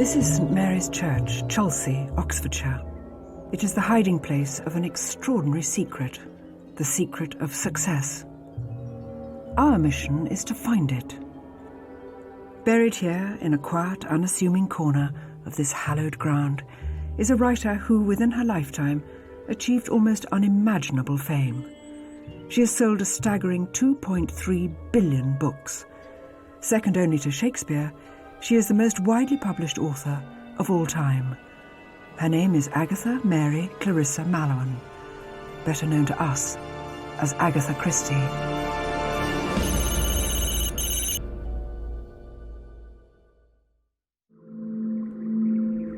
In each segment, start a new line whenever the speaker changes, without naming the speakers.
This is St Mary's Church, Chelsea, Oxfordshire. It is the hiding place of an extraordinary secret, the secret of success. Our mission is to find it. Buried here in a quiet, unassuming corner of this hallowed ground is a writer who, within her lifetime, achieved almost unimaginable fame. She has sold a staggering 2.3 billion books. Second only to Shakespeare, she is the most widely published author of all time. Her name is Agatha Mary Clarissa Mallowan, better known to us as Agatha Christie.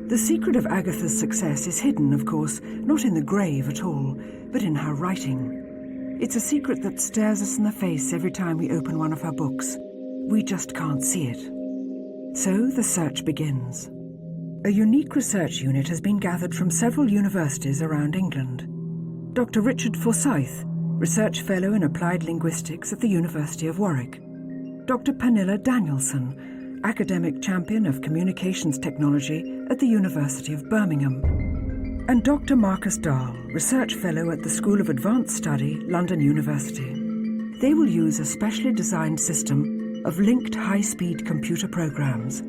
The secret of Agatha's success is hidden, of course, not in the grave at all, but in her writing. It's a secret that stares us in the face every time we open one of her books. We just can't see it. So the search begins. A unique research unit has been gathered from several universities around England. Dr. Richard Forsyth, Research Fellow in Applied Linguistics at the University of Warwick. Dr. Pernilla Danielson, Academic Champion of Communications Technology at the University of Birmingham. And Dr. Marcus Dahl, Research Fellow at the School of Advanced Study, London University. They will use a specially designed system of linked high-speed computer programs.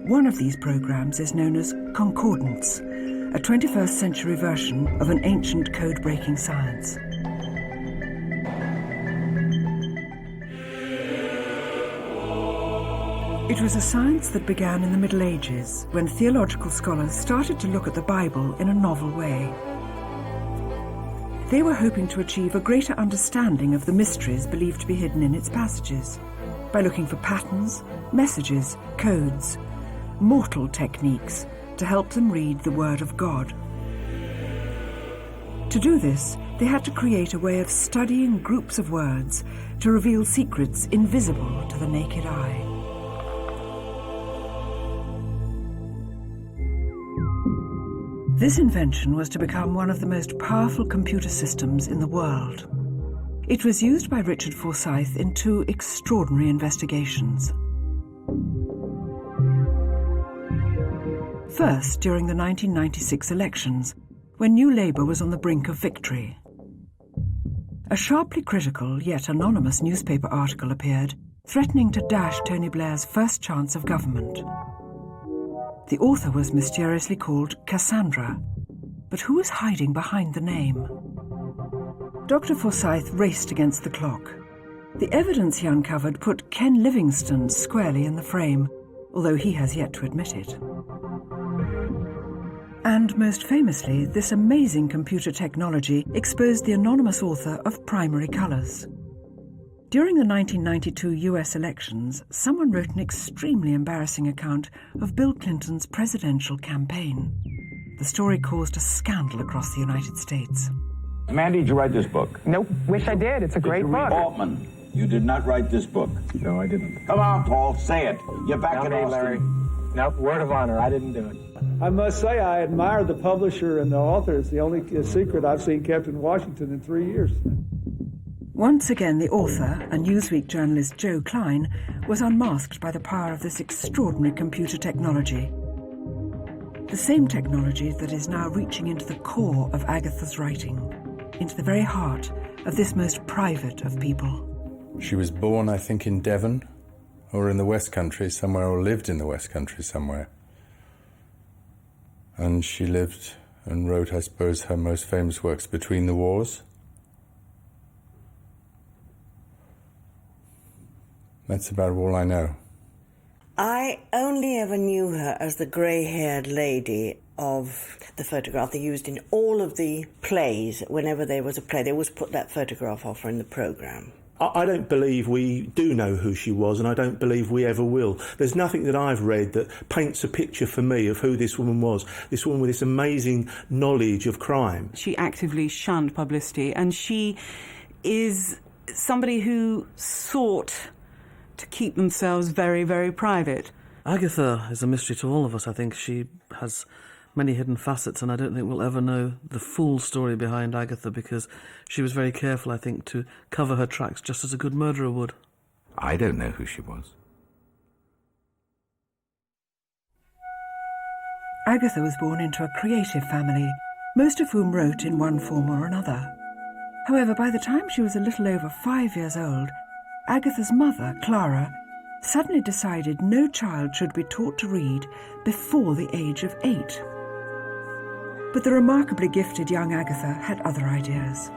One of these programs is known as concordance, a 21st century version of an ancient code-breaking science. It was a science that began in the Middle Ages, when theological scholars started to look at the Bible in a novel way. They were hoping to achieve a greater understanding of the mysteries believed to be hidden in its passages, by looking for patterns, messages, codes, mortal techniques to help them read the Word of God. To do this, they had to create a way of studying groups of words to reveal secrets invisible to the naked eye. This invention was to become one of the most powerful computer systems in the world. It was used by Richard Forsyth in two extraordinary investigations. First, during the 1996 elections, when New Labour was on the brink of victory. A sharply critical, yet anonymous newspaper article appeared, threatening to dash Tony Blair's first chance of government. The author was mysteriously called Cassandra, but who was hiding behind the name? Dr. Forsyth raced against the clock. The evidence he uncovered put Ken Livingstone squarely in the frame, although he has yet to admit it. And most famously, this amazing computer technology exposed the anonymous author of Primary Colours. During the 1992 US elections, someone wrote an extremely embarrassing account of Bill Clinton's presidential campaign. The story caused a scandal across the United States.
Mandy, did you write this book?
Nope. Wish I did. It's a great book.
Altman, you did not write this book.
No, I didn't.
Come on, Paul, say it. You're back in Austin.
Larry. Nope, word of honor. I didn't do it.
I must say I admire the publisher and the author. It's the only secret I've seen kept in Washington in 3 years.
Once again, the author, a Newsweek journalist Joe Klein, was unmasked by the power of this extraordinary computer technology. The same technology that is now reaching into the core of Agatha's writing, into the very heart of this most private of people.
She was born, I think, in Devon, or in the West Country somewhere, or lived in the West Country somewhere. And she lived and wrote, I suppose, her most famous works between the wars. That's about all I know.
I only ever knew her as the grey-haired lady of the photograph they used in all of the plays. Whenever there was a play, they always put that photograph of her in the programme.
I don't believe we do know who she was, and I don't believe we ever will. There's nothing that I've read that paints a picture for me of who this woman was, this woman with this amazing knowledge of crime.
She actively shunned publicity, and she is somebody who sought to keep themselves very, very private.
Agatha is a mystery to all of us. I think she has many hidden facets, and I don't think we'll ever know the full story behind Agatha, because she was very careful, I think, to cover her tracks just as a good murderer would.
I don't know who she was.
Agatha was born into a creative family, most of whom wrote in one form or another. However, by the time she was a little over 5 years old, Agatha's mother, Clara, suddenly decided no child should be taught to read before the age of 8. But the remarkably gifted young Agatha had other ideas.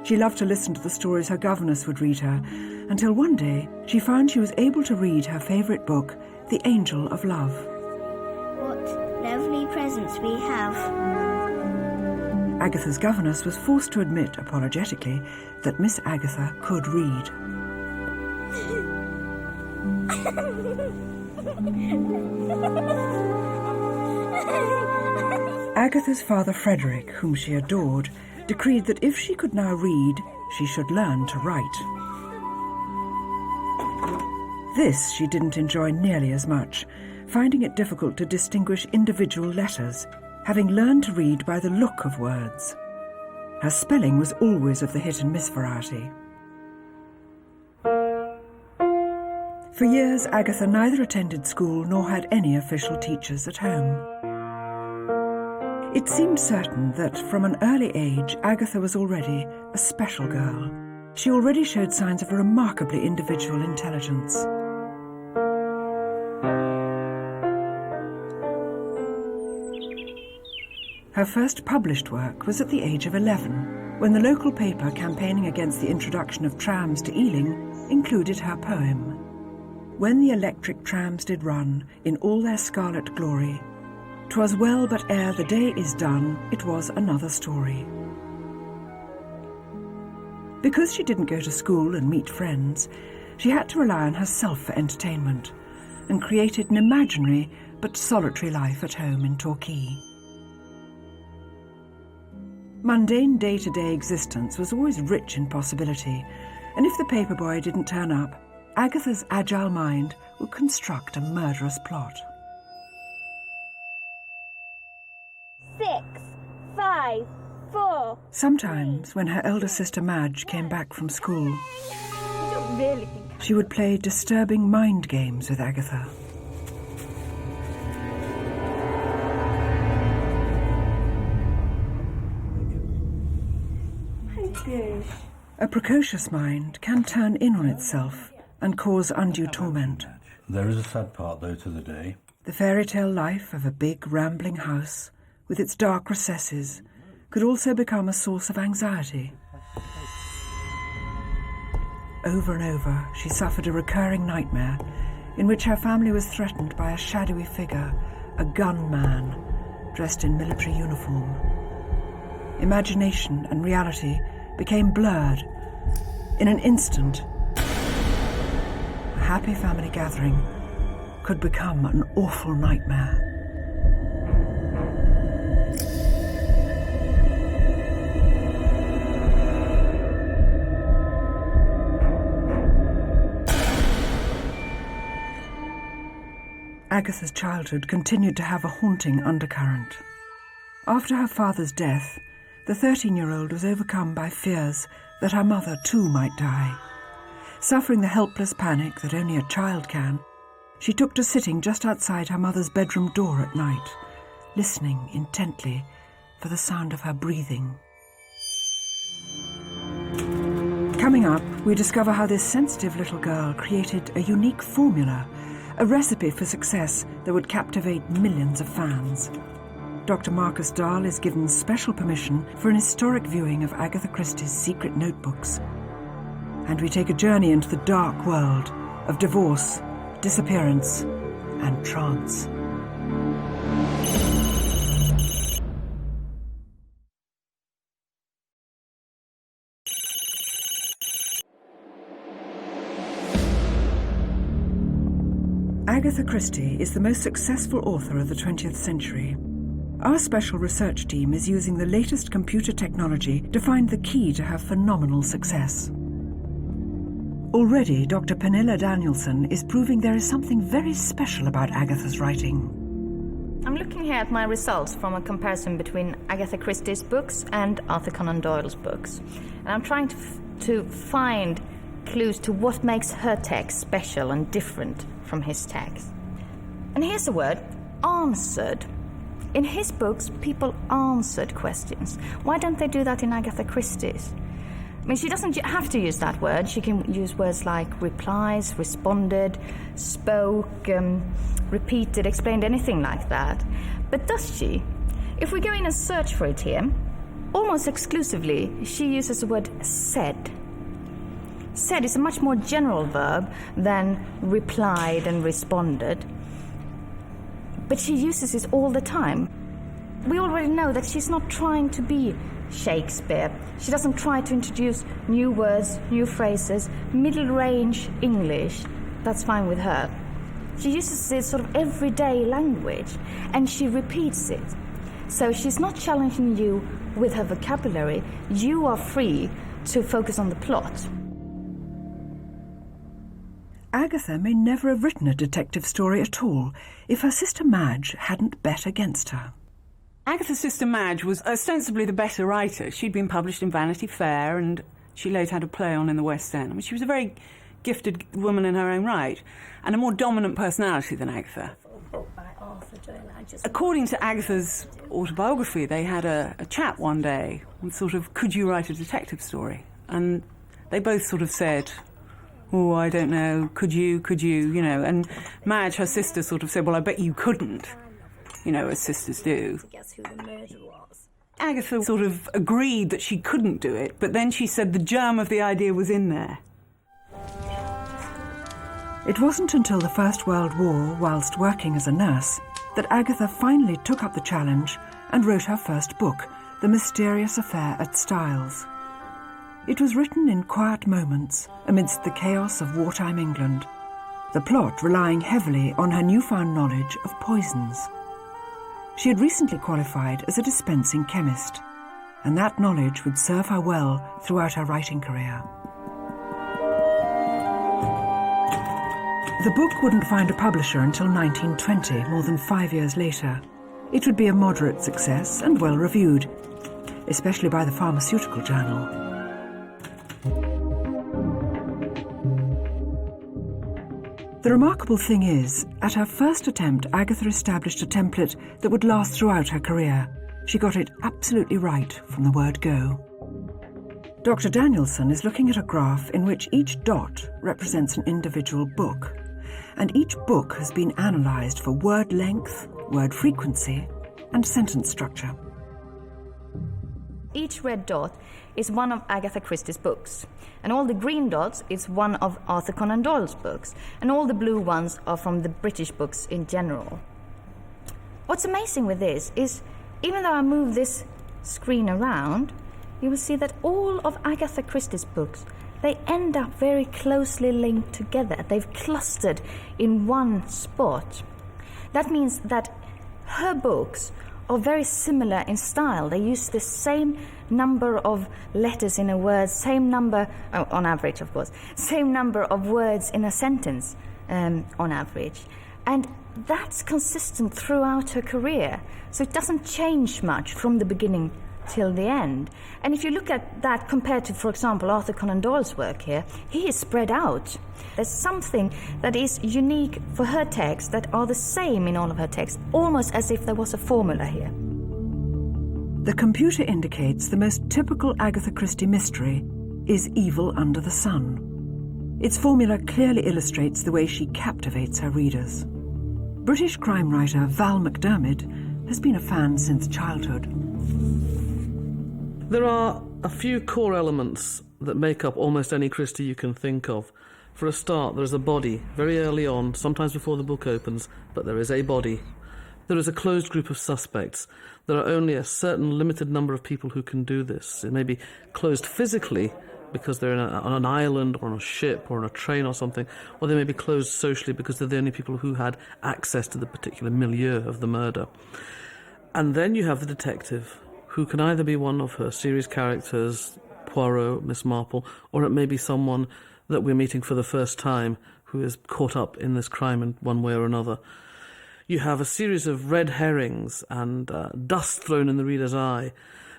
She loved to listen to the stories her governess would read her, until one day she found she was able to read her favourite book, The Angel of Love.
What lovely presents we have.
Agatha's governess was forced to admit, apologetically, that Miss Agatha could read. Agatha's father Frederick, whom she adored, decreed that if she could now read, she should learn to write. This she didn't enjoy nearly as much, finding it difficult to distinguish individual letters, having learned to read by the look of words. Her spelling was always of the hit-and-miss variety. For years, Agatha neither attended school nor had any official teachers at home. It seemed certain that from an early age, Agatha was already a special girl. She already showed signs of a remarkably individual intelligence. Her first published work was at the age of 11, when the local paper campaigning against the introduction of trams to Ealing included her poem. When the electric trams did run in all their scarlet glory, 'twas well, but ere the day is done, it was another story. Because she didn't go to school and meet friends, she had to rely on herself for entertainment, and created an imaginary but solitary life at home in Torquay. Mundane day-to-day existence was always rich in possibility, and if the paperboy didn't turn up, Agatha's agile mind would construct a murderous plot.
6, 5, 4.
Sometimes, when her elder sister Madge came back from school,
You don't really think
she would play disturbing mind games with Agatha. A precocious mind can turn in on itself and cause undue torment.
There is a sad part, though, to the day.
The fairy tale life of a big, rambling house, with its dark recesses, could also become a source of anxiety. Over and over, she suffered a recurring nightmare in which her family was threatened by a shadowy figure, a gunman, dressed in military uniform. Imagination and reality became blurred. In an instant, a happy family gathering could become an awful nightmare. Agatha's childhood continued to have a haunting undercurrent. After her father's death, the 13-year-old was overcome by fears that her mother too might die. Suffering the helpless panic that only a child can, she took to sitting just outside her mother's bedroom door at night, listening intently for the sound of her breathing. Coming up, we discover how this sensitive little girl created a unique formula, a recipe for success that would captivate millions of fans. Dr. Marcus Dahl is given special permission for an historic viewing of Agatha Christie's secret notebooks. And we take a journey into the dark world of divorce, disappearance, and trance. Agatha Christie is the most successful author of the 20th century. Our special research team is using the latest computer technology to find the key to her phenomenal success. Already, Dr. Pernilla Danielson is proving there is something very special about Agatha's writing.
I'm looking here at my results from a comparison between Agatha Christie's books and Arthur Conan Doyle's books. And I'm trying to find clues to what makes her text special and different from his text. And here's the word, answered. In his books, people answered questions. Why don't they do that in Agatha Christie's? I mean, she doesn't have to use that word. She can use words like replies, responded, spoke, repeated, explained, anything like that. But does she? If we go in and search for it here, almost exclusively, she uses the word said. Said is a much more general verb than replied and responded. But she uses it all the time. We already know that she's not trying to be Shakespeare. She doesn't try to introduce new words, new phrases, middle-range English. That's fine with her. She uses it sort of everyday language, and she repeats it. So she's not challenging you with her vocabulary. You are free to focus on the plot.
Agatha may never have written a detective story at all if her sister Madge hadn't bet against her.
Agatha's sister Madge was ostensibly the better writer. She'd been published in Vanity Fair, and she later had a play on in the West End. I mean, she was a very gifted woman in her own right, and a more dominant personality than Agatha. According to Agatha's autobiography, they had a chat one day, and sort of, could you write a detective story? And they both sort of said, oh, I don't know, could you, you know, and Madge, her sister, sort of said, well, I bet you couldn't. You know, as sisters do.
Guess who the murderer was?
Agatha sort of agreed that she couldn't do it, but then she said the germ of the idea was in there.
It wasn't until the First World War, whilst working as a nurse, that Agatha finally took up the challenge and wrote her first book, The Mysterious Affair at Styles. It was written in quiet moments amidst the chaos of wartime England, the plot relying heavily on her newfound knowledge of poisons. She had recently qualified as a dispensing chemist, and that knowledge would serve her well throughout her writing career. The book wouldn't find a publisher until 1920, more than 5 years later. It would be a moderate success and well reviewed, especially by the Pharmaceutical Journal. The remarkable thing is, at her first attempt, Agatha established a template that would last throughout her career. She got it absolutely right from the word go. Dr. Danielson is looking at a graph in which each dot represents an individual book, and each book has been analysed for word length, word frequency, and sentence structure.
Each red dot is one of Agatha Christie's books, and all the green dots is one of Arthur Conan Doyle's books, and all the blue ones are from the British books in general. What's amazing with this is, even though I move this screen around, you will see that all of Agatha Christie's books, they end up very closely linked together. They've clustered in one spot. That means that her books are very similar in style. They use the same number of letters in a word, same number, on average of course, same number of words in a sentence on average. And that's consistent throughout her career. So it doesn't change much from the beginning till the end. And if you look at that compared to, for example, Arthur Conan Doyle's work here, he is spread out. There's something that is unique for her texts that are the same in all of her texts, almost as if there was a formula here.
The computer indicates the most typical Agatha Christie mystery is evil under the sun. Its formula clearly illustrates the way she captivates her readers. British crime writer Val McDermid has been a fan since childhood.
There are a few core elements that make up almost any Christie you can think of. For a start, there is a body, very early on, sometimes before the book opens, but there is a body. There is a closed group of suspects. There are only a certain limited number of people who can do this. It may be closed physically, because they're on an island or on a ship or on a train or something, or they may be closed socially because they're the only people who had access to the particular milieu of the murder. And then you have the detective, who can either be one of her series characters, Poirot, Miss Marple, or it may be someone that we're meeting for the first time who is caught up in this crime in one way or another. You have a series of red herrings and dust thrown in the reader's eye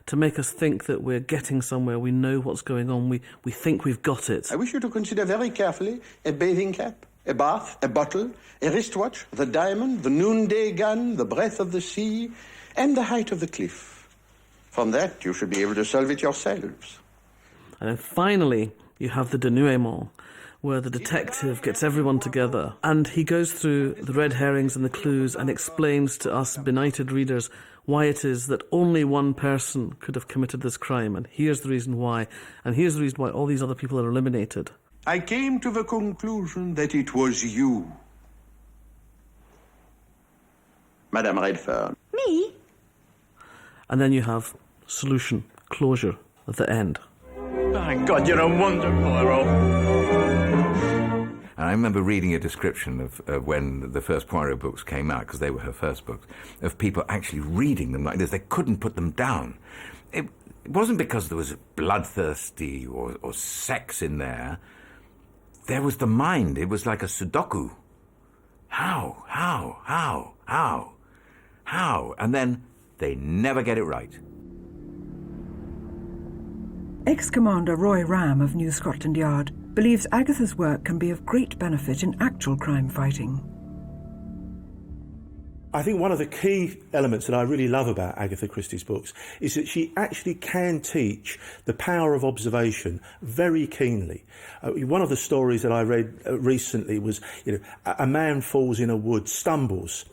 to make us think that we're getting somewhere, we know what's going on, we think we've got it.
I wish you to consider very carefully a bathing cap, a bath, a bottle, a wristwatch, the diamond, the noonday gun, the breath of the sea, and the height of the cliff. From that, you should be able to solve it yourselves.
And then finally, you have the denouement, where the detective gets everyone together and he goes through the red herrings and the clues and explains to us benighted readers why it is that only one person could have committed this crime, and here's the reason why, and here's the reason why all these other people are eliminated.
I came to the conclusion that it was you, Madame Redfern.
Me?
And then you have solution, closure at the end.
My God, you're a wonder, Poirot.
And I remember reading a description of when the first Poirot books came out, because they were her first books, of people actually reading them like this. They couldn't put them down. It wasn't because there was bloodthirsty or sex in there. There was the mind. It was like a Sudoku. How? And then they never get it right.
Ex-Commander Roy Ram of New Scotland Yard believes Agatha's work can be of great benefit in actual crime fighting.
I think one of the key elements that I really love about Agatha Christie's books is that she actually can teach the power of observation very keenly. One of the stories that I read recently was, a man falls in a wood, stumbles.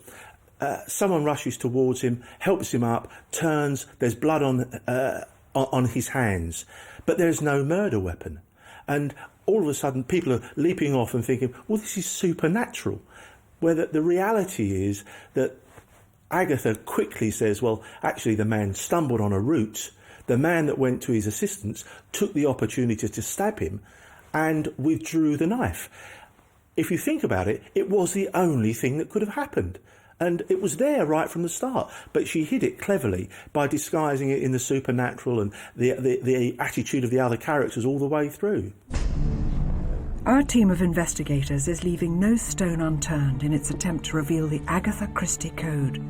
Someone rushes towards him, helps him up, turns, there's blood on his hands, but there's no murder weapon. And all of a sudden people are leaping off and thinking, well, this is supernatural. Where the reality is that Agatha quickly says, well, actually the man stumbled on a root. The man that went to his assistance took the opportunity to stab him and withdrew the knife. If you think about it, it was the only thing that could have happened. And it was there right from the start, but she hid it cleverly by disguising it in the supernatural and the attitude of the other characters all the way through.
Our team of investigators is leaving no stone unturned in its attempt to reveal the Agatha Christie Code.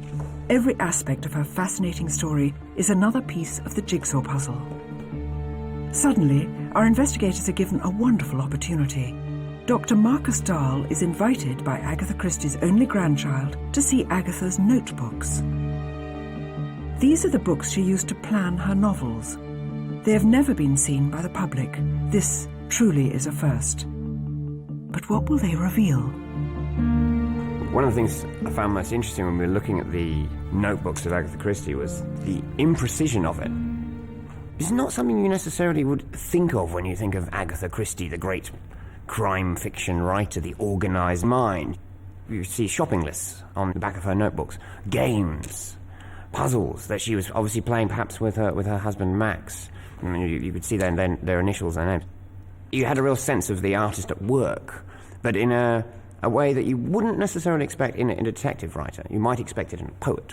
Every aspect of her fascinating story is another piece of the jigsaw puzzle. Suddenly, our investigators are given a wonderful opportunity. Dr. Marcus Dahl is invited by Agatha Christie's only grandchild to see Agatha's notebooks. These are the books she used to plan her novels. They have never been seen by the public. This truly is a first. But what will they reveal?
One of the things I found most interesting when we were looking at the notebooks of Agatha Christie was the imprecision of it. It's not something you necessarily would think of when you think of Agatha Christie, the great crime fiction writer, the organised mind. You see shopping lists on the back of her notebooks, games, puzzles that she was obviously playing perhaps with her husband Max. I mean, you could see their initials and names. You had a real sense of the artist at work, but in a way that you wouldn't necessarily expect in a detective writer. You might expect it in a poet.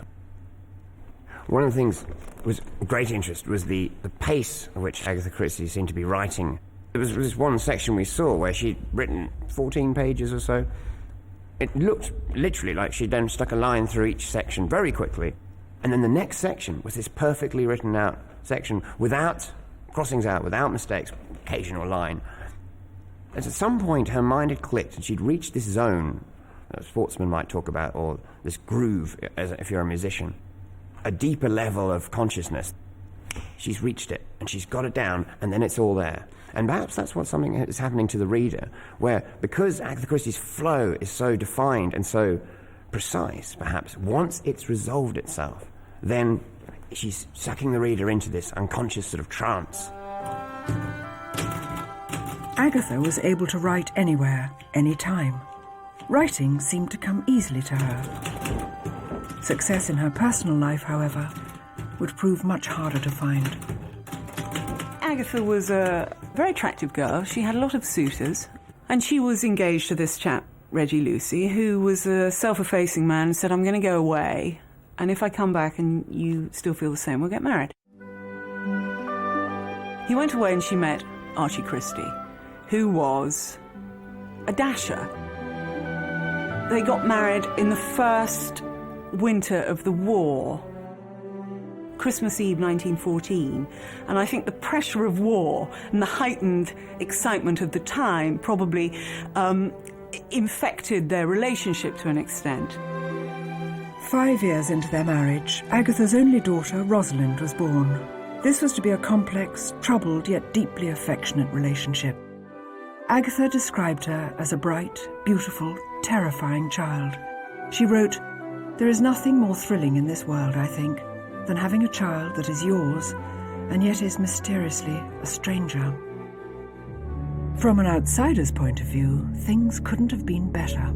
One of the things that was of great interest was the pace at which Agatha Christie seemed to be writing. There was this one section we saw where she'd written 14 pages or so. It looked literally like she'd then stuck a line through each section very quickly. And then the next section was this perfectly written out section without crossings out, without mistakes, occasional line. At some point her mind had clicked and she'd reached this zone, a sportsman might talk about, or this groove, as if you're a musician. A deeper level of consciousness. She's reached it and she's got it down and then it's all there. And perhaps that's what something is happening to the reader, where because Agatha Christie's flow is so defined and so precise, perhaps, once it's resolved itself, then she's sucking the reader into this unconscious sort of trance.
Agatha was able to write anywhere, anytime. Writing seemed to come easily to her. Success in her personal life, however, would prove much harder to find.
Agatha was a very attractive girl. She had a lot of suitors, and she was engaged to this chap, Reggie Lucy, who was a self-effacing man and said, I'm going to go away, and if I come back and you still feel the same, we'll get married. He went away and she met Archie Christie, who was a dasher. They got married in the first winter of the war, Christmas Eve 1914, and I think the pressure of war and the heightened excitement of the time probably infected their relationship to an extent.
5 years into their marriage, Agatha's only daughter, Rosalind, was born. This was to be a complex, troubled yet deeply affectionate relationship. Agatha described her as a bright, beautiful, terrifying child. She wrote, "There is nothing more thrilling in this world, I think, than having a child that is yours and yet is mysteriously a stranger." From an outsider's point of view, things couldn't have been better.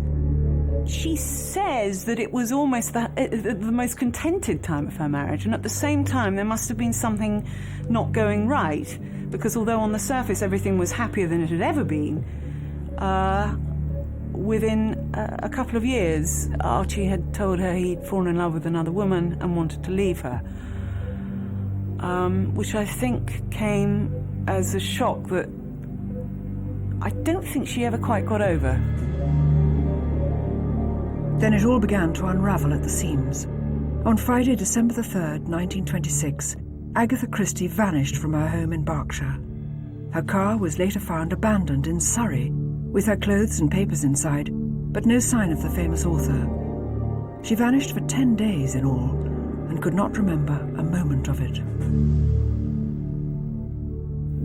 She says that it was almost the most contented time of her marriage, and at the same time there must have been something not going right, because although on the surface everything was happier than it had ever been, within a couple of years Archie had told her he'd fallen in love with another woman and wanted to leave her, which I think came as a shock that I don't think she ever quite got over.
Then it all began to unravel at the seams. On Friday, December the 3rd, 1926, Agatha Christie vanished from her home in Berkshire. Her car was later found abandoned in Surrey, with her clothes and papers inside, but no sign of the famous author. She vanished for 10 days in all, and could not remember a moment of it.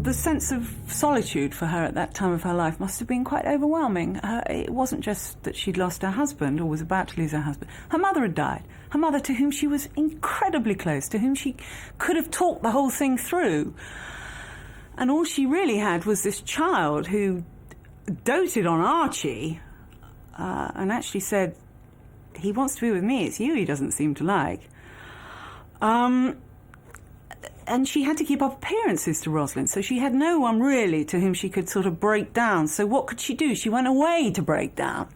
The sense of solitude for her at that time of her life must have been quite overwhelming. It wasn't just that she'd lost her husband or was about to lose her husband. Her mother had died. Her mother, to whom she was incredibly close, to whom she could have talked the whole thing through. And all she really had was this child who doted on Archie and actually said, "He wants to be with me, it's you he doesn't seem to like." And she had to keep up appearances to Rosalind, so she had no one really to whom she could sort of break down. So what could she do? She went away to break down.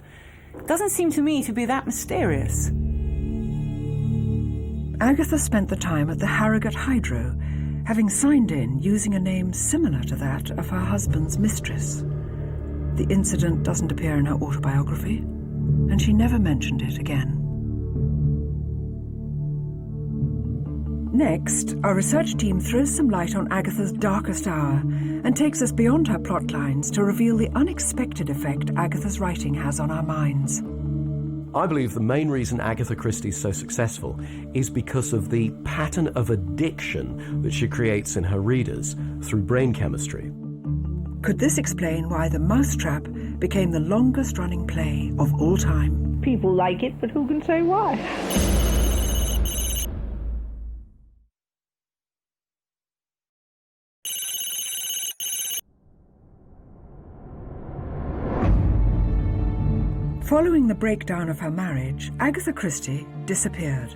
Doesn't seem to me to be that mysterious.
Agatha spent the time at the Harrogate Hydro, having signed in using a name similar to that of her husband's mistress. The incident doesn't appear in her autobiography, and she never mentioned it again. Next, our research team throws some light on Agatha's darkest hour and takes us beyond her plot lines to reveal the unexpected effect Agatha's writing has on our minds.
I believe the main reason Agatha Christie is so successful is because of the pattern of addiction that she creates in her readers through brain chemistry.
Could this explain why The Mousetrap became the longest-running play of all time?
People like it, but who can say why?
Following the breakdown of her marriage, Agatha Christie disappeared.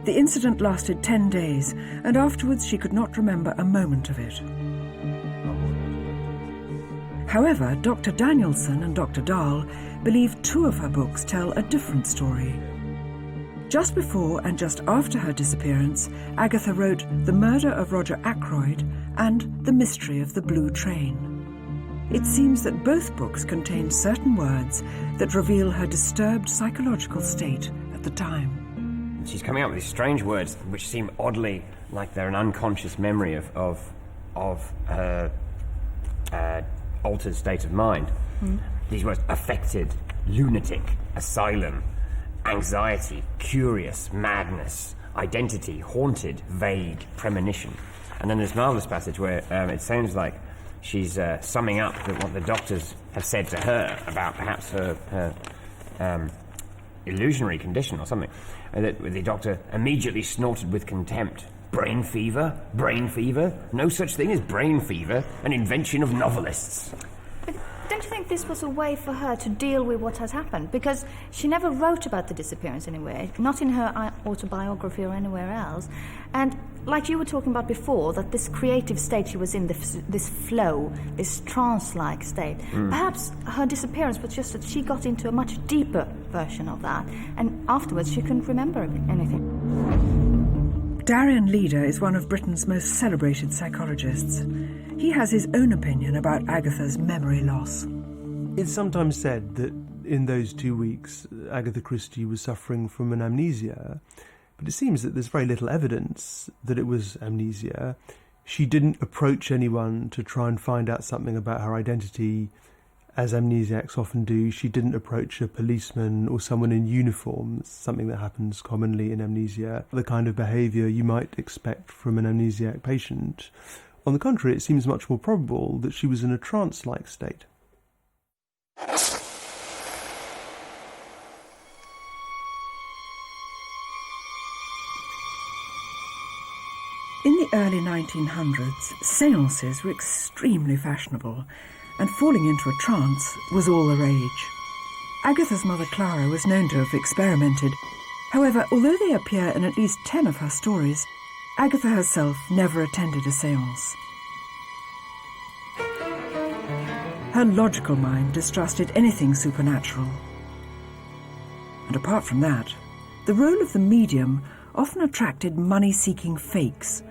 The incident lasted 10 days, and afterwards she could not remember a moment of it. However, Dr. Danielson and Dr. Dahl believe 2 of her books tell a different story. Just before and just after her disappearance, Agatha wrote The Murder of Roger Ackroyd and The Mystery of the Blue Train. It seems that both books contain certain words that reveal her disturbed psychological state at the time.
She's coming up with these strange words which seem oddly like they're an unconscious memory of her altered state of mind. These words: affected, lunatic, asylum, anxiety, curious, madness, identity, haunted, vague, premonition. And then this marvellous passage where it sounds like she's summing up what the doctors have said to her about perhaps her illusionary condition or something. That the doctor immediately snorted with contempt. Brain fever? Brain fever? No such thing as brain fever, an invention of novelists.
But don't you think this was a way for her to deal with what has happened? Because she never wrote about the disappearance anywhere, not in her autobiography or anywhere else. And like you were talking about before, that this creative state she was in, this flow, this trance-like state, perhaps her disappearance was just that she got into a much deeper version of that, and afterwards she couldn't remember anything.
Darian Leader is one of Britain's most celebrated psychologists. He has his own opinion about Agatha's memory loss.
It's sometimes said that in those 2 weeks, Agatha Christie was suffering from an amnesia, but it seems that there's very little evidence that it was amnesia. She didn't approach anyone to try and find out something about her identity, as amnesiacs often do, she didn't approach a policeman or someone in uniform, something that happens commonly in amnesia, the kind of behaviour you might expect from an amnesiac patient. On the contrary, it seems much more probable that she was in a trance-like state.
In the early 1900s, séances were extremely fashionable, and falling into a trance was all the rage. Agatha's mother Clara was known to have experimented. However, although they appear in at least 10 of her stories, Agatha herself never attended a séance. Her logical mind distrusted anything supernatural. And apart from that, the role of the medium often attracted money-seeking fakes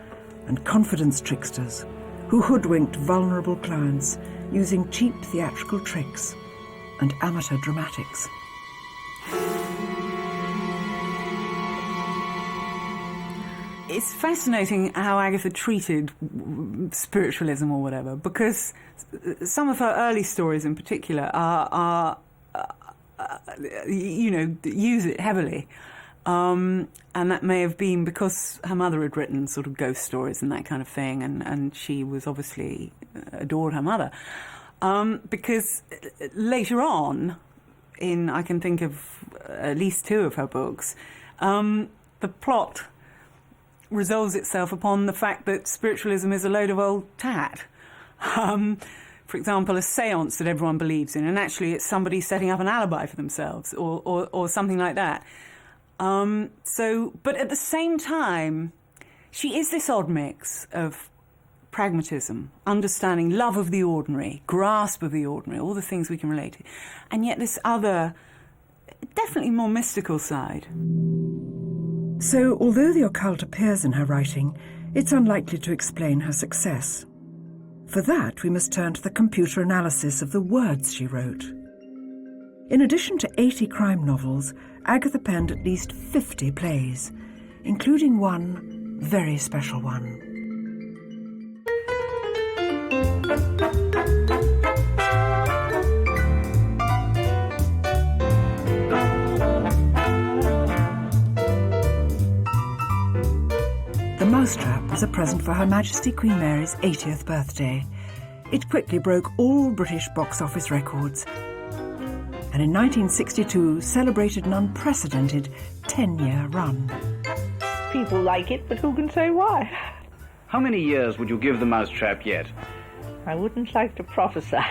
and confidence tricksters who hoodwinked vulnerable clients using cheap theatrical tricks and amateur dramatics.
It's fascinating how Agatha treated spiritualism or whatever, because some of her early stories in particular are use it heavily. And that may have been because her mother had written sort of ghost stories and that kind of thing, and she was obviously adored her mother. Because later on, I can think of at least 2 of her books, the plot resolves itself upon the fact that spiritualism is a load of old tat. For example, a séance that everyone believes in, and actually it's somebody setting up an alibi for themselves, or something like that. But at the same time, she is this odd mix of pragmatism, understanding, love of the ordinary, grasp of the ordinary, all the things we can relate to, and yet this other, definitely more mystical side.
So, although the occult appears in her writing, it's unlikely to explain her success. For that, we must turn to the computer analysis of the words she wrote. In addition to 80 crime novels, Agatha penned at least 50 plays, including one very special one. The Mousetrap was a present for Her Majesty Queen Mary's 80th birthday. It quickly broke all British box office records, and in 1962 celebrated an unprecedented 10-year run.
People like it, but who can say why?
How many years would you give the Mousetrap yet?
I wouldn't like to prophesy.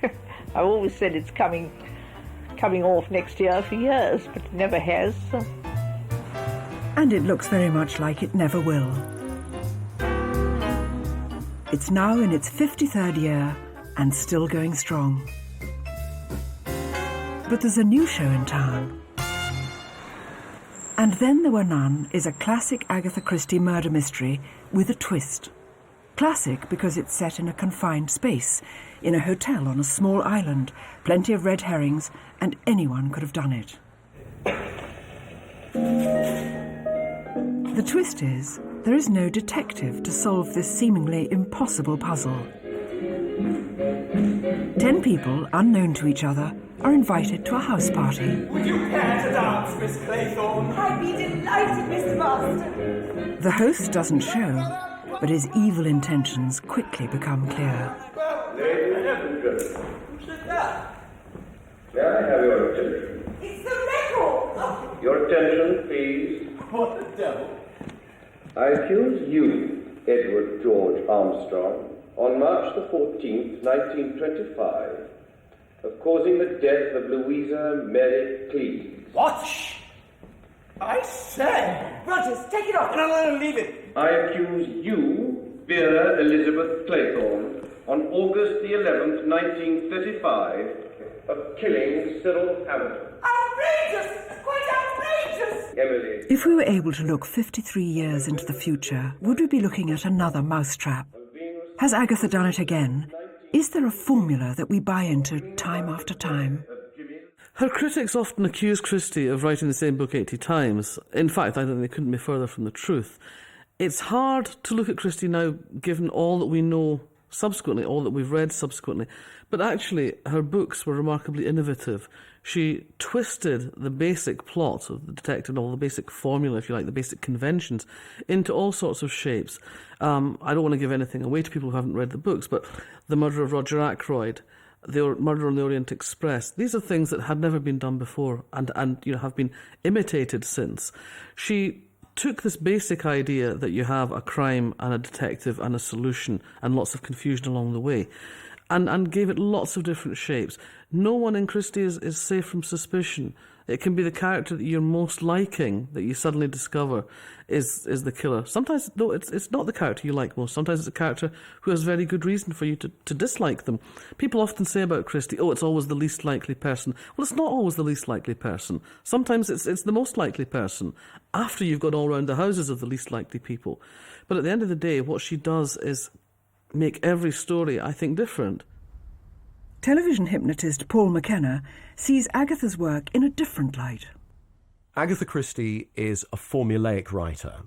I've always said it's coming off next year for years, but it never has. So.
And it looks very much like it never will. It's now in its 53rd year and still going strong. But there's a new show in town. And Then There Were None is a classic Agatha Christie murder mystery with a twist. Classic because it's set in a confined space, in a hotel on a small island, plenty of red herrings, and anyone could have done it. The twist is, there is no detective to solve this seemingly impossible puzzle. 10 people, unknown to each other, are invited to a house party.
Would you care to dance, Miss Claythorne? I'd be delighted, Mr. Marston.
The host doesn't show, but his evil intentions quickly become clear.
Ladies and gentlemen,
may I have your attention?
it's the record!
Your attention, please.
What the devil?
I accuse you, Edward George Armstrong, on March the 14th, 1925, of causing the death of Louisa Mary Cleves.
What? I say! Rogers, take it off and I'll let him leave it.
I accuse you, Vera Elizabeth Claythorne, on August the 11th, 1935, of killing Cyril Hamilton.
Outrageous! Quite outrageous!
Emily.
If we were able to look 53 years into the future, would we be looking at another mousetrap? Has Agatha done it again? Is there a formula that we buy into time after time?
Her critics often accuse Christie of writing the same book 80 times. In fact, I think they couldn't be further from the truth. It's hard to look at Christie now, given all that we know subsequently, all that we've read subsequently. But actually, her books were remarkably innovative. She twisted the basic plot of the detective novel, the basic formula, if you like, the basic conventions, into all sorts of shapes. I don't want to give anything away to people who haven't read the books, but The Murder of Roger Ackroyd, The Murder on the Orient Express, these are things that had never been done before and have been imitated since. She took this basic idea that you have a crime and a detective and a solution and lots of confusion along the way, and gave it lots of different shapes. No one in Christie is safe from suspicion. It can be the character that you're most liking that you suddenly discover is the killer. Sometimes, no, it's not the character you like most. Sometimes it's a character who has very good reason for you to dislike them. People often say about Christie, it's always the least likely person. Well, it's not always the least likely person. Sometimes it's the most likely person, after you've got all round the houses of the least likely people. But at the end of the day, what she does is make every story, I think, different.
Television hypnotist Paul McKenna sees Agatha's work in a different light.
Agatha Christie is a formulaic writer.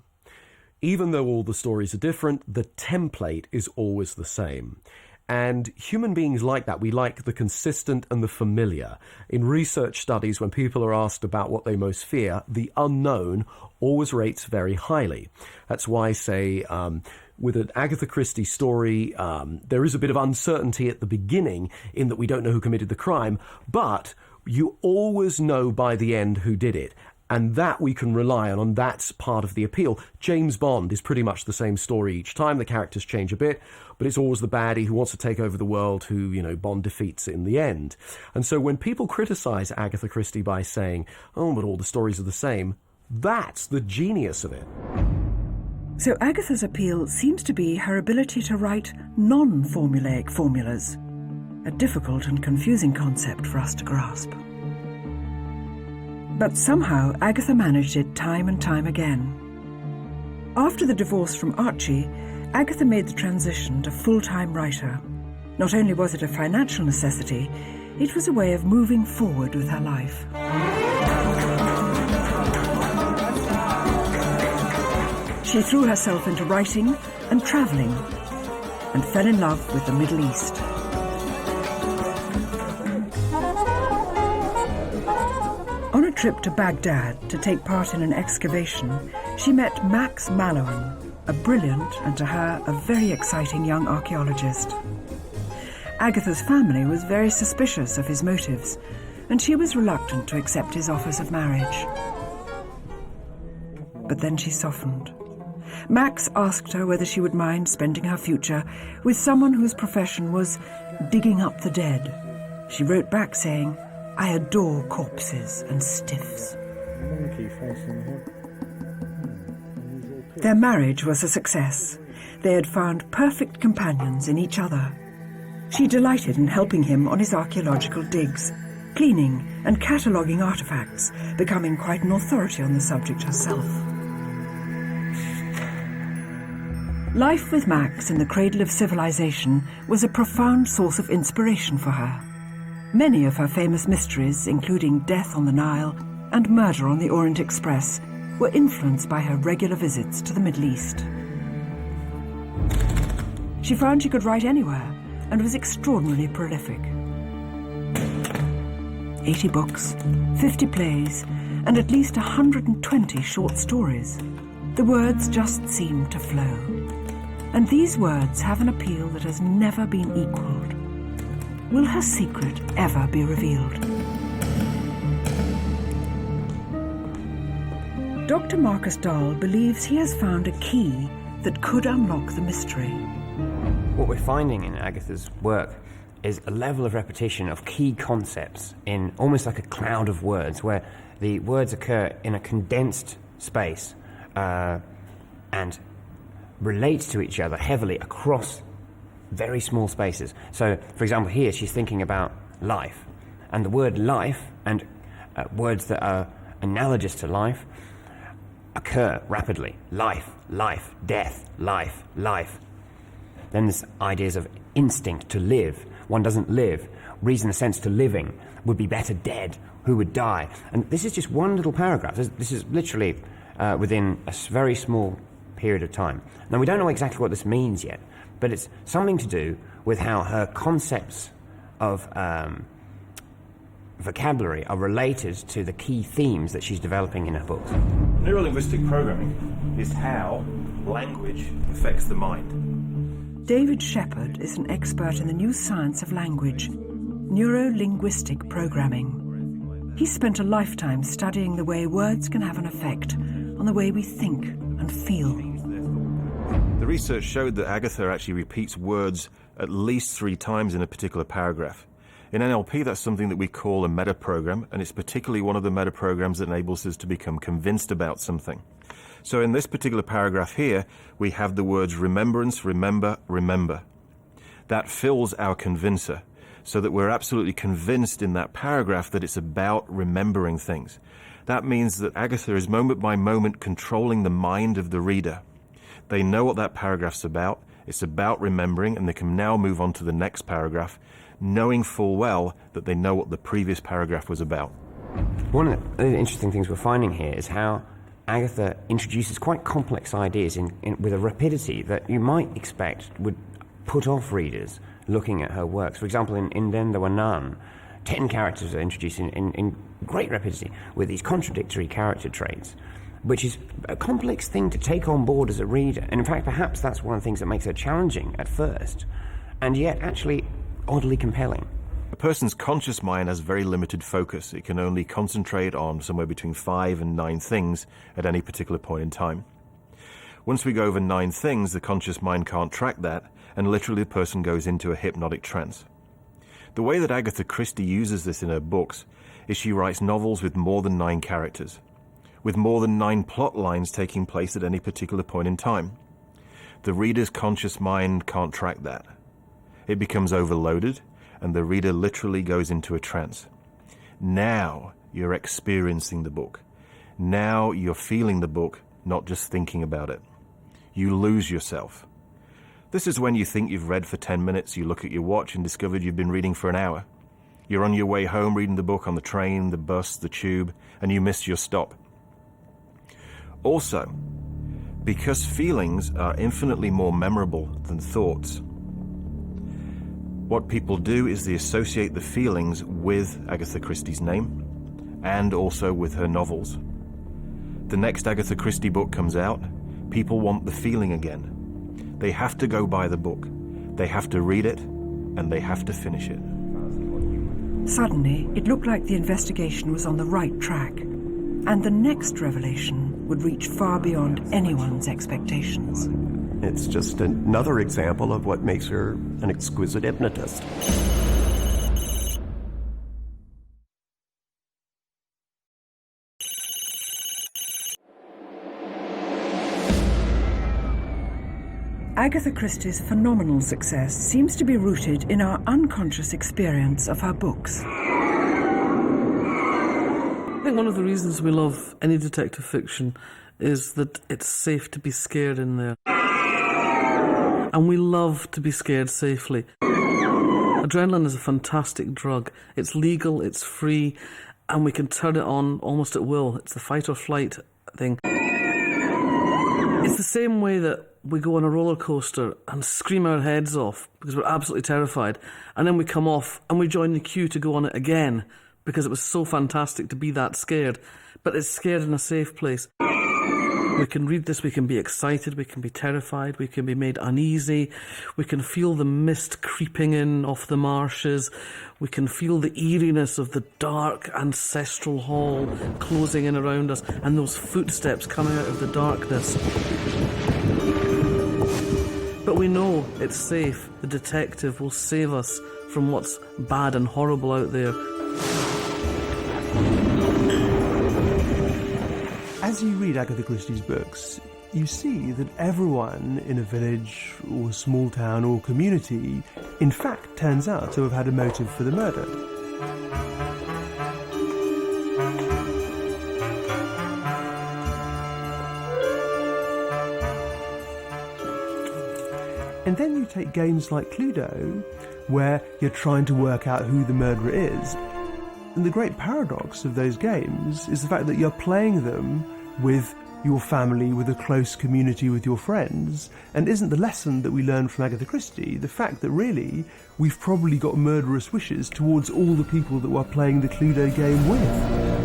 Even though all the stories are different, the template is always the same. And human beings like that. We like the consistent and the familiar. In research studies, when people are asked about what they most fear, the unknown always rates very highly. That's why, say, with an Agatha Christie story, there is a bit of uncertainty at the beginning in that we don't know who committed the crime, but you always know by the end who did it. And that we can rely on, and that's part of the appeal. James Bond is pretty much the same story each time. The characters change a bit, but it's always the baddie who wants to take over the world who, Bond defeats in the end. And so when people criticise Agatha Christie by saying, but all the stories are the same, that's the genius of it.
So Agatha's appeal seems to be her ability to write non-formulaic formulas, a difficult and confusing concept for us to grasp. But somehow Agatha managed it time and time again. After the divorce from Archie, Agatha made the transition to full-time writer. Not only was it a financial necessity, it was a way of moving forward with her life. She threw herself into writing and travelling and fell in love with the Middle East. On a trip to Baghdad to take part in an excavation, she met Max Mallowan, a brilliant and, to her, a very exciting young archaeologist. Agatha's family was very suspicious of his motives, and she was reluctant to accept his offers of marriage. But then she softened. Max asked her whether she would mind spending her future with someone whose profession was digging up the dead. She wrote back saying, "I adore corpses and stiffs." Their marriage was a success. They had found perfect companions in each other. She delighted in helping him on his archaeological digs, cleaning and cataloguing artefacts, becoming quite an authority on the subject herself. Life with Max in the cradle of civilization was a profound source of inspiration for her. Many of her famous mysteries, including Death on the Nile and Murder on the Orient Express, were influenced by her regular visits to the Middle East. She found she could write anywhere and was extraordinarily prolific. 80 books, 50 plays, and at least 120 short stories. The words just seemed to flow. And these words have an appeal that has never been equalled. Will her secret ever be revealed? Dr. Marcus Dahl believes he has found a key that could unlock the mystery.
What we're finding in Agatha's work is a level of repetition of key concepts in almost like a cloud of words, where the words occur in a condensed space and relate to each other heavily across very small spaces. So, for example, here she's thinking about life, and the word life and words that are analogous to life occur rapidly. Life, life, death, life, life. Then there's ideas of instinct to live. One doesn't live. Reason and sense to living. Would be better dead. Who would die? And this is just one little paragraph. This is literally within a very small period of time. Now, we don't know exactly what this means yet, but it's something to do with how her concepts of vocabulary are related to the key themes that she's developing in her books.
Neurolinguistic programming is how language affects the mind.
David Shepard is an expert in the new science of language, neuro-linguistic programming. He spent a lifetime studying the way words can have an effect on the way we think and feel.
The research showed that Agatha actually repeats words at least 3 times in a particular paragraph. In NLP, that's something that we call a meta-program, and it's particularly one of the meta-programs that enables us to become convinced about something. So in this particular paragraph here, we have the words remembrance, remember, remember. That fills our convincer, so that we're absolutely convinced in that paragraph that it's about remembering things. That means that Agatha is moment by moment controlling the mind of the reader. They know what that paragraph's about. It's about remembering, and they can now move on to the next paragraph, knowing full well that they know what the previous paragraph was about.
One of the interesting things we're finding here is how Agatha introduces quite complex ideas with a rapidity that you might expect would put off readers looking at her works. For example, in Then There Were None, 10 characters are introduced in great rapidity with these contradictory character traits, which is a complex thing to take on board as a reader. And in fact, perhaps that's one of the things that makes her challenging at first, and yet actually oddly compelling.
A person's conscious mind has very limited focus. It can only concentrate on somewhere between 5 and 9 things at any particular point in time. Once we go over 9 things, the conscious mind can't track that, and literally the person goes into a hypnotic trance. The way that Agatha Christie uses this in her books is she writes novels with more than 9 characters, with more than 9 plot lines taking place at any particular point in time. The reader's conscious mind can't track that. It becomes overloaded, and the reader literally goes into a trance. Now you're experiencing the book. Now you're feeling the book, not just thinking about it. You lose yourself. This is when you think you've read for 10 minutes, you look at your watch and discover you've been reading for an hour. You're on your way home reading the book on the train, the bus, the tube, and you missed your stop. Also, because feelings are infinitely more memorable than thoughts, what people do is they associate the feelings with Agatha Christie's name and also with her novels. The next Agatha Christie book comes out, people want the feeling again. They have to go buy the book. They have to read it, and they have to finish it.
Suddenly, it looked like the investigation was on the right track, and the next revelation would reach far beyond anyone's expectations.
It's just another example of what makes her an exquisite hypnotist.
Agatha Christie's phenomenal success seems to be rooted in our unconscious experience of her books.
I think one of the reasons we love any detective fiction is that it's safe to be scared in there. And we love to be scared safely. Adrenaline is a fantastic drug. It's legal, it's free, and we can turn it on almost at will. It's the fight or flight thing. It's the same way that we go on a roller coaster and scream our heads off because we're absolutely terrified, and then we come off and we join the queue to go on it again because it was so fantastic to be that scared, but it's scared in a safe place. We can read this, we can be excited, we can be terrified, we can be made uneasy, we can feel the mist creeping in off the marshes, we can feel the eeriness of the dark ancestral hall closing in around us and those footsteps coming out of the darkness. But we know it's safe. The detective will save us from what's bad and horrible out there.
As you read Agatha Christie's books, you see that everyone in a village or small town or community in fact turns out to have had a motive for the murder. And then you take games like Cluedo, where you're trying to work out who the murderer is. And the great paradox of those games is the fact that you're playing them with your family, with a close community with your friends? And isn't the lesson that we learn from Agatha Christie the fact that really we've probably got murderous wishes towards all the people that we're playing the Cluedo game with?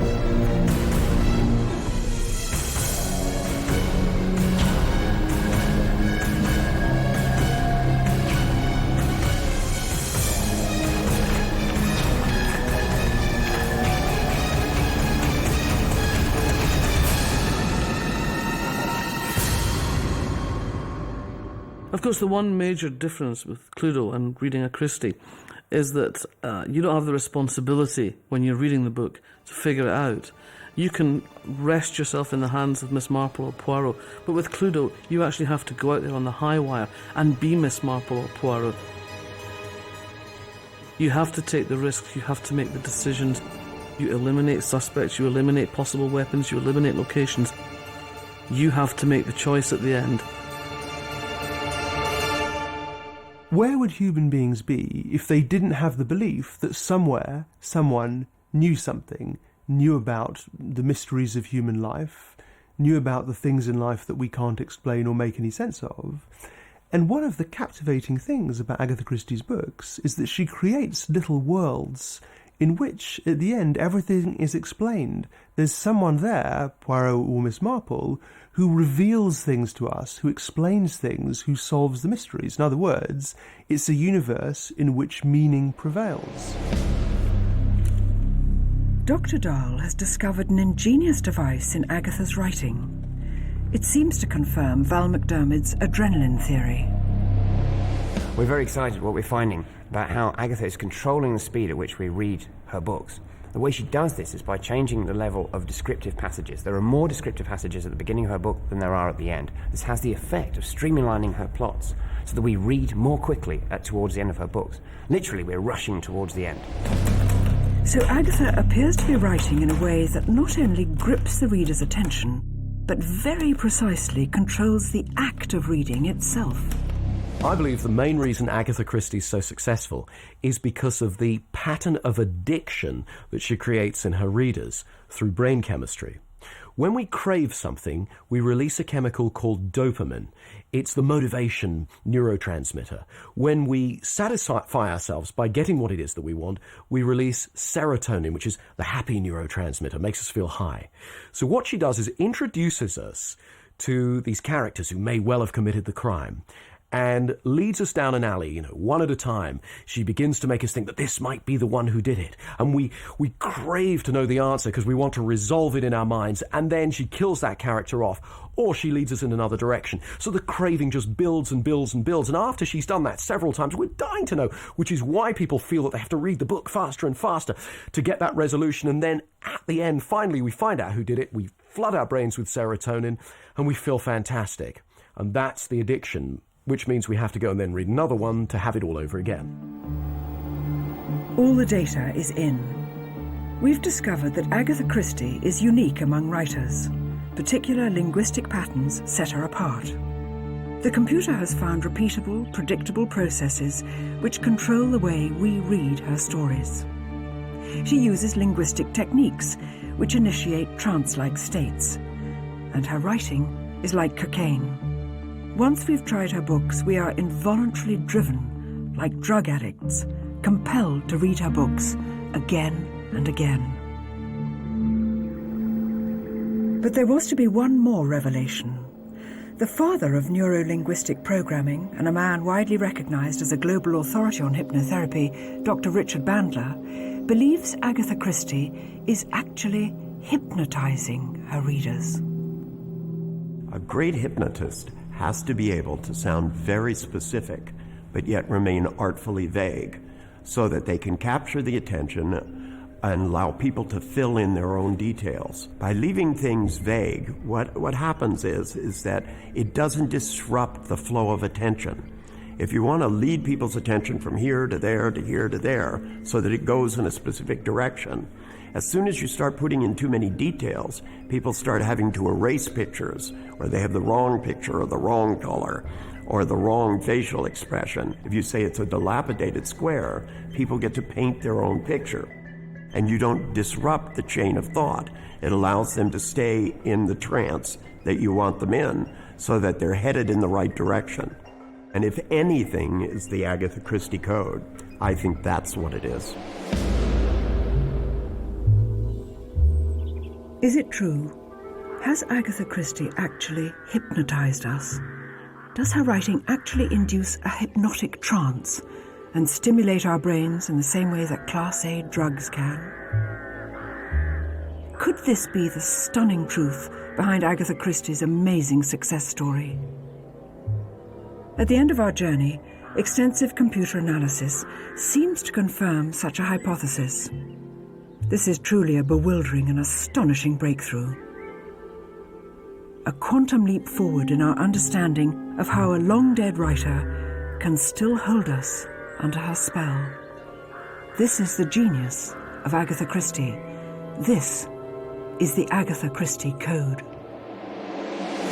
Of course, the one major difference with Cluedo and reading a Christie is that you don't have the responsibility when you're reading the book to figure it out. You can rest yourself in the hands of Miss Marple or Poirot, but with Cluedo, you actually have to go out there on the high wire and be Miss Marple or Poirot. You have to take the risks, you have to make the decisions. You eliminate suspects, you eliminate possible weapons, you eliminate locations. You have to make the choice at the end.
Where would human beings be if they didn't have the belief that somewhere someone knew something, knew about the mysteries of human life, knew about the things in life that we can't explain or make any sense of? And one of the captivating things about Agatha Christie's books is that she creates little worlds in which, at the end, everything is explained. There's someone there, Poirot or Miss Marple, who reveals things to us, who explains things, who solves the mysteries. In other words, it's a universe in which meaning prevails.
Dr. Dahl has discovered an ingenious device in Agatha's writing. It seems to confirm Val McDermid's adrenaline theory.
We're very excited what we're finding about how Agatha is controlling the speed at which we read her books. The way she does this is by changing the level of descriptive passages. There are more descriptive passages at the beginning of her book than there are at the end. This has the effect of streamlining her plots so that we read more quickly towards the end of her books. Literally, we're rushing towards the end.
So Agatha appears to be writing in a way that not only grips the reader's attention, but very precisely controls the act of reading itself.
I believe the main reason Agatha Christie is so successful is because of the pattern of addiction that she creates in her readers through brain chemistry. When we crave something, we release a chemical called dopamine. It's the motivation neurotransmitter. When we satisfy ourselves by getting what it is that we want, we release serotonin, which is the happy neurotransmitter, makes us feel high. So what she does is introduces us to these characters who may well have committed the crime, and leads us down an alley, one at a time. She begins to make us think that this might be the one who did it. And we crave to know the answer because we want to resolve it in our minds. And then she kills that character off, or she leads us in another direction. So the craving just builds and builds and builds. And after she's done that several times, we're dying to know, which is why people feel that they have to read the book faster and faster to get that resolution. And then at the end, finally, we find out who did it. We flood our brains with serotonin and we feel fantastic. And that's the addiction, which means we have to go and then read another one to have it all over again.
All the data is in. We've discovered that Agatha Christie is unique among writers. Particular linguistic patterns set her apart. The computer has found repeatable, predictable processes which control the way we read her stories. She uses linguistic techniques which initiate trance-like states. And her writing is like cocaine. Once we've tried her books, we are involuntarily driven, like drug addicts, compelled to read her books again and again. But there was to be one more revelation. The father of neuro-linguistic programming and a man widely recognized as a global authority on hypnotherapy, Dr. Richard Bandler, believes Agatha Christie is actually hypnotizing her readers.
A great hypnotist has to be able to sound very specific, but yet remain artfully vague, so that they can capture the attention and allow people to fill in their own details. By leaving things vague, what happens is that it doesn't disrupt the flow of attention. If you want to lead people's attention from here to there to here to there, so that it goes in a specific direction, as soon as you start putting in too many details, people start having to erase pictures, or they have the wrong picture or the wrong color or the wrong facial expression. If you say it's a dilapidated square, people get to paint their own picture. and you don't disrupt the chain of thought. It allows them to stay in the trance that you want them in, so that they're headed in the right direction. And if anything is the Agatha Christie code, I think that's what it is.
Is it true? Has Agatha Christie actually hypnotized us? Does her writing actually induce a hypnotic trance and stimulate our brains in the same way that Class A drugs can? Could this be the stunning truth behind Agatha Christie's amazing success story? At the end of our journey, extensive computer analysis seems to confirm such a hypothesis. This is truly a bewildering and astonishing breakthrough. A quantum leap forward in our understanding of how a long-dead writer can still hold us under her spell. This is the genius of Agatha Christie. This is the Agatha Christie Code.